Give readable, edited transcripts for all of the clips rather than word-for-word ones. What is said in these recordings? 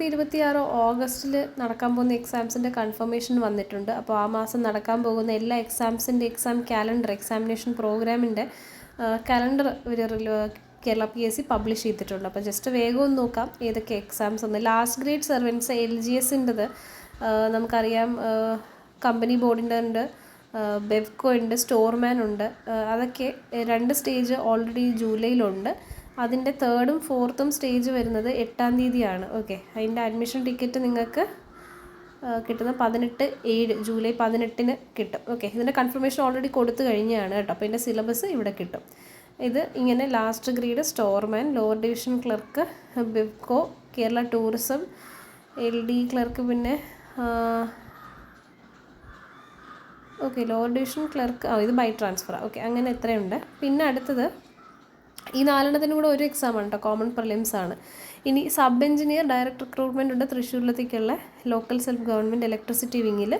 2026 ഓഗസ്റ്റിൽ നടക്കാൻ പോകുന്ന എക്സാംസിൻ്റെ കൺഫർമേഷൻ വന്നിട്ടുണ്ട്. അപ്പോൾ ആ മാസം നടക്കാൻ പോകുന്ന എല്ലാ എക്സാംസിൻ്റെ എക്സാം കാലണ്ടർ, എക്സാമിനേഷൻ പ്രോഗ്രാമിൻ്റെ കാലണ്ടർ കേരള PSC പബ്ലിഷ് ചെയ്തിട്ടുണ്ട്. അപ്പോൾ ജസ്റ്റ് വേഗം ഒന്ന് നോക്കാം ഏതൊക്കെ എക്സാംസ് ഒന്ന്. ലാസ്റ്റ് ഗ്രേഡ് സർവൻസ് LGSൻ്റെത് നമുക്കറിയാം, കമ്പനി ബോർഡിൻ്റെ ഉണ്ട്, ബെവ്കോ ഉണ്ട്, സ്റ്റോർമാൻ ഉണ്ട്. അതൊക്കെ 2 സ്റ്റേജ് ഓൾറെഡി ജൂലൈയിലുണ്ട്. അതിൻ്റെ 3rd ഉം 4th സ്റ്റേജ് വരുന്നത് 8-ാം തീയതിയാണ്. ഓക്കെ, അതിൻ്റെ അഡ്മിഷൻ ടിക്കറ്റ് നിങ്ങൾക്ക് കിട്ടുന്ന 18/7 ജൂലൈ 18-ന് കിട്ടും. ഓക്കെ, ഇതിൻ്റെ കൺഫർമേഷൻ ഓൾറെഡി കൊടുത്തു കഴിഞ്ഞാണ് കേട്ടോ. അപ്പോൾ ഇതിൻ്റെ സിലബസ് ഇവിടെ കിട്ടും. ഇത് ഇങ്ങനെ last grade സ്റ്റോർമാൻ, lower division clerk Bevco, Kerala tourism, LD clerk, പിന്നെ ഓക്കെ ലോവർ ഡിവിഷൻ ക്ലർക്ക്, ഇത് ബൈ ട്രാൻസ്ഫറാണ്. ഓക്കെ, അങ്ങനെ എത്രയുണ്ട്. പിന്നെ അടുത്തത് ഈ 4 കൂടെ ഒരു എക്സാമാണ് കേട്ടോ, കോമൺ പ്രിലിംസ് ആണ്. ഇനി സബ് എഞ്ചിനീയർ ഡയറക്റ്റ് റിക്രൂട്ട്മെൻ്റ് ഉണ്ട് തൃശ്ശൂരിലത്തേക്കുള്ള ലോക്കൽ സെൽഫ് ഗവൺമെൻറ് ഇലക്ട്രിസിറ്റി വിങ്ങിൽ.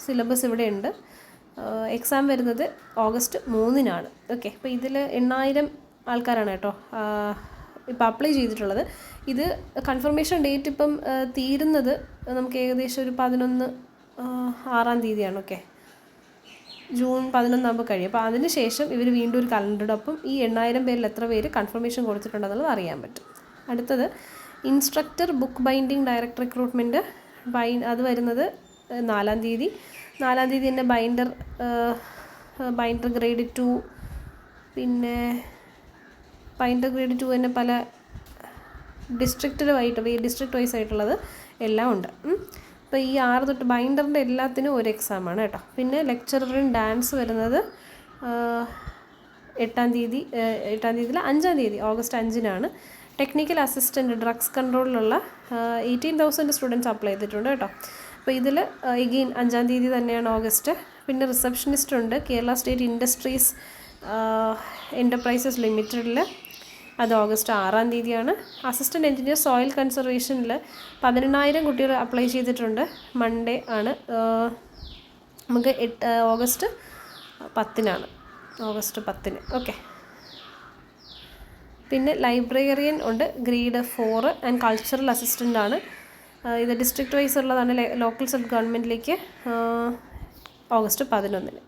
സിലബസ് ഇവിടെ ഉണ്ട്. എക്സാം വരുന്നത് ഓഗസ്റ്റ് 3-നാണ്. ഓക്കെ, അപ്പോൾ ഇതിൽ 8000 ആൾക്കാരാണ് കേട്ടോ ഇപ്പോൾ അപ്ലൈ ചെയ്തിട്ടുള്ളത്. ഇത് കൺഫർമേഷൻ ഡേറ്റ് ഇപ്പം തീരുന്നത് നമുക്ക് ഏകദേശം ഒരു 6-ാം തീയതിയാണ്. ഓക്കെ, ജൂൺ 11 കഴിയും. അപ്പോൾ അതിന് ശേഷം ഇവർ വീണ്ടും ഒരു കലണ്ടറുടെ ഒപ്പം ഈ 8000 പേരിൽ എത്ര പേര് കൺഫർമേഷൻ കൊടുത്തിട്ടുണ്ടെന്നുള്ളത് അറിയാൻ പറ്റും. അടുത്തത് instructor book binding direct recruitment അത് വരുന്നത് 4-ാം തീയതി. 4-ാം തീയതി തന്നെ ബൈൻഡർ ഗ്രേഡ് 2, പിന്നെ ബൈൻഡർ ഗ്രേഡ് 2 തന്നെ പല ഡിസ്ട്രിക്റ്റ് വൈസ് ആയിട്ടുള്ളത് എല്ലാം ഉണ്ട്. അപ്പോൾ ഈ 6 തൊട്ട് ബൈൻഡറിൻ്റെ എല്ലാത്തിനും ഒരു എക്സാമാണ് കേട്ടോ. പിന്നെ ലെക്ചറർ ഇൻ ഡാൻസ് വരുന്നത് 8-ാം തീയതി, 8-ാം തീയതിയിൽ 5-ാം തീയതി ഓഗസ്റ്റ് 5-നാണ്. ടെക്നിക്കൽ അസിസ്റ്റൻറ്റ് ഡ്രഗ്സ് കൺട്രോളിലുള്ള 18,000 സ്റ്റുഡൻസ് അപ്ലൈ ചെയ്തിട്ടുണ്ട് കേട്ടോ. അപ്പോൾ ഇതിൽ എഗെയിൻ 5-ാം തീയതി തന്നെയാണ് ഓഗസ്റ്റ്. പിന്നെ റിസപ്ഷനിസ്റ്റ് ഉണ്ട് കേരള സ്റ്റേറ്റ് ഇൻഡസ്ട്രീസ് എൻ്റർപ്രൈസസ് ലിമിറ്റഡിൽ, അത് ഓഗസ്റ്റ് 6-ാം തീയതിയാണ്. അസിസ്റ്റൻറ്റ് എഞ്ചിനീയർ സോയിൽ കൺസർവേഷനിൽ 18,000 കുട്ടികൾ അപ്ലൈ ചെയ്തിട്ടുണ്ട്. മൺഡേ ആണ്, നമുക്ക് ഓഗസ്റ്റ് 10-നാണ്, ഓഗസ്റ്റ് 10-ന്. ഓക്കെ, പിന്നെ ലൈബ്രറിയൻ ഉണ്ട് ഗ്രേഡ് 4 ആൻഡ് കൾച്ചറൽ അസിസ്റ്റൻ്റ് ആണ്. ഇത് ഡിസ്ട്രിക്റ്റ് വൈസ് ഉള്ളതാണ്. ലോക്കൽ സെൽഫ് ഗവൺമെൻറ്റിലേക്ക് ഓഗസ്റ്റ് 11-ന്.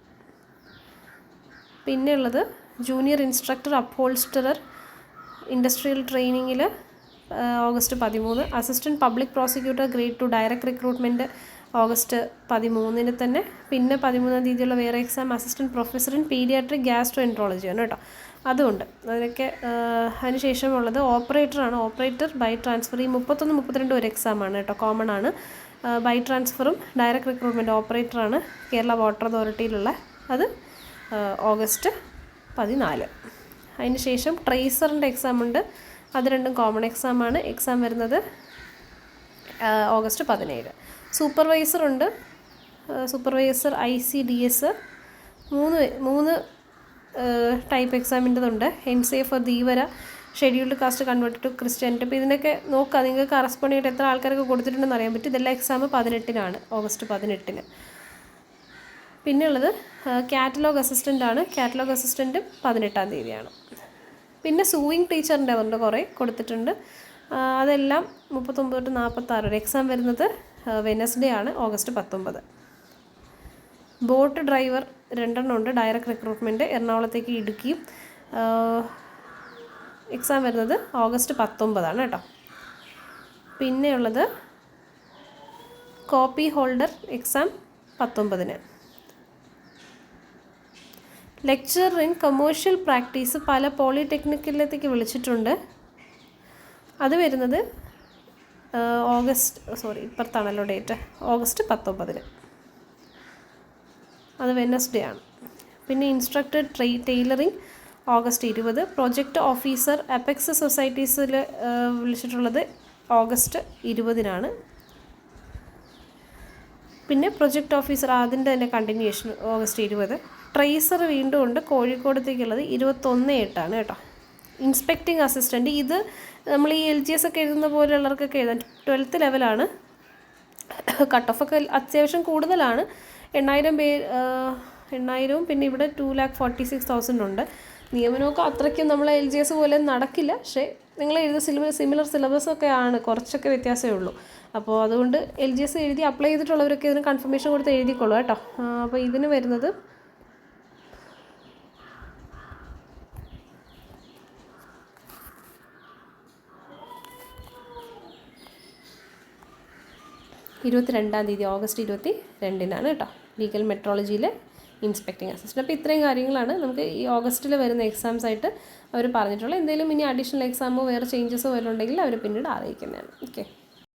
പിന്നെ ഉള്ളത് ജൂനിയർ ഇൻസ്ട്രക്ടർ അപ്ഹോൾസ്റ്ററർ ഇൻഡസ്ട്രിയൽ ട്രെയിനിങ്ങിൽ August 13. Assistant public prosecutor grade 2 direct recruitment August 13-ന് തന്നെ. പിന്നെ 13-ാം തീയതിയുള്ള വേറെ exam assistant professor in paediatric ഗ്യാസ്ട്രോ എൻട്രോളജിയാണ് കേട്ടോ, അതുകൊണ്ട് അതിനൊക്കെ. അതിനുശേഷമുള്ളത് ഓപ്പറേറ്ററാണ്. ഓപ്പറേറ്റർ ബൈ ട്രാൻസ്ഫർ, ഈ 31, 32 ഒരു എക്സാമാണ് കേട്ടോ, കോമൺ ആണ്. ബൈ ട്രാൻസ്ഫറും ഡയറക്റ്റ് റിക്രൂട്ട്മെൻറ്റ് ഓപ്പറേറ്ററാണ് കേരള വാട്ടർ അതോറിറ്റിയിലുള്ള, അത് ഓഗസ്റ്റ് 14. അതിന് ശേഷം ട്രേസറിൻ്റെ എക്സാം ഉണ്ട്, അത് രണ്ടും കോമൺ എക്സാമാണ്. എക്സാം വരുന്നത് ഓഗസ്റ്റ് 17. സൂപ്പർവൈസർ ഉണ്ട്, സൂപ്പർവൈസർ ICDS, 3 ടൈപ്പ് എക്സാമിൻ്റെതുണ്ട്. NCA for Dheevara, scheduled caste converted to Christianity. അപ്പോൾ ഇതിനൊക്കെ നോക്കുക, നിങ്ങൾക്ക് കറസ്പോണ്ട് ചെയ്തിട്ട് എത്ര ആൾക്കാർക്ക് കൊടുത്തിട്ടുണ്ടെന്ന് അറിയാൻ പറ്റും. ഇതെല്ലാം എക്സാം 18-നാണ്, ഓഗസ്റ്റ് 18-ന്. പിന്നെ ഉള്ളത് കാറ്റലോഗ് അസിസ്റ്റൻ്റ് ആണ്. കാറ്റലോഗ് അസിസ്റ്റൻറ്റ് 18-ാം തീയതിയാണ്. പിന്നെ സൂയിങ് ടീച്ചറിൻ്റെ അതുകൊണ്ട് കുറേ കൊടുത്തിട്ടുണ്ട്. അതെല്ലാം 39 തൊട്ട് 46 വരെ. എക്സാം വരുന്നത് വെനസ്ഡേ ആണ്, ഓഗസ്റ്റ് 19. ബോട്ട് ഡ്രൈവർ 2 ഉണ്ട് ഡയറക്റ്റ് റിക്രൂട്ട്മെൻറ്റ് എറണാകുളത്തേക്ക് ഇടുക്കി. എക്സാം വരുന്നത് ഓഗസ്റ്റ് 19 കേട്ടോ. പിന്നെയുള്ളത് കോപ്പി ഹോൾഡർ എക്സാം 19-ന്. ലെക്ചർ ഇൻ കമേഴ്ഷ്യൽ പ്രാക്ടീസ് പല പോളിടെക്നിക്കിലേക്ക് വിളിച്ചിട്ടുണ്ട്. അത് വരുന്നത് ഇപ്പുറത്താണല്ലോ ഡേറ്റ്, ഓഗസ്റ്റ് 19-ന്, അത് വെനസ്ഡേ ആണ്. പിന്നെ instructor tailoring August 20. Project officer apex സൊസൈറ്റീസിൽ വിളിച്ചിട്ടുള്ളത് ഓഗസ്റ്റ് 20-നാണ്. പിന്നെ പ്രൊജക്റ്റ് ഓഫീസർ അതിൻ്റെ തന്നെ കണ്ടിന്യൂഷൻ ഓഗസ്റ്റ് 20. ട്രേസർ വീണ്ടും ഉണ്ട് കോഴിക്കോടത്തേക്കുള്ളത് 21/8 കേട്ടോ. ഇൻസ്പെക്ടിങ് അസിസ്റ്റൻറ്റ്, ഇത് നമ്മൾ ഈ LGS ഒക്കെ എഴുതുന്ന പോലെയുള്ളവർക്കൊക്കെ എഴുതാൻ 12th ലെവലാണ്. കട്ട് ഓഫൊക്കെ അത്യാവശ്യം കൂടുതലാണ്, 8000 പേര്, 8000. പിന്നെ ഇവിടെ 2,46,000 ഉണ്ട്. നിയമനമൊക്കെ അത്രയ്ക്കും നമ്മൾ LGS പോലെ നടക്കില്ല, പക്ഷേ നിങ്ങൾ എഴുതിയ സിമിലർ സിലബസൊക്കെ ആണ്, കുറച്ചൊക്കെ വ്യത്യാസമേ ഉള്ളൂ. അപ്പോൾ അതുകൊണ്ട് LGS എഴുതി അപ്ലൈ ചെയ്തിട്ടുള്ളവരൊക്കെ ഇതിന് കൺഫർമേഷൻ കൊടുത്ത് എഴുതിക്കോളൂ കേട്ടോ. അപ്പോൾ ഇതിന് വരുന്നത് 22-ാം തീയതി, ഓഗസ്റ്റ് 22-നാണ് കേട്ടോ, ലീഗൽ മെട്രോളജിയിലെ ഇൻസ്പെക്ടിങ് അസിസ്റ്റൻറ്റ്. അപ്പോൾ ഇത്രയും കാര്യങ്ങളാണ് നമുക്ക് ഈ ഓഗസ്റ്റിൽ വരുന്ന എക്സാംസ് ആയിട്ട് അവർ പറഞ്ഞിട്ടുള്ളത്. എന്തെങ്കിലും ഇനി അഡീഷണൽ എക്സാമോ വേറെ ചേഞ്ചസോ വരുന്നുണ്ടെങ്കിൽ അവർ പിന്നീട് അറിയിക്കുന്നതാണ്. ഓക്കെ.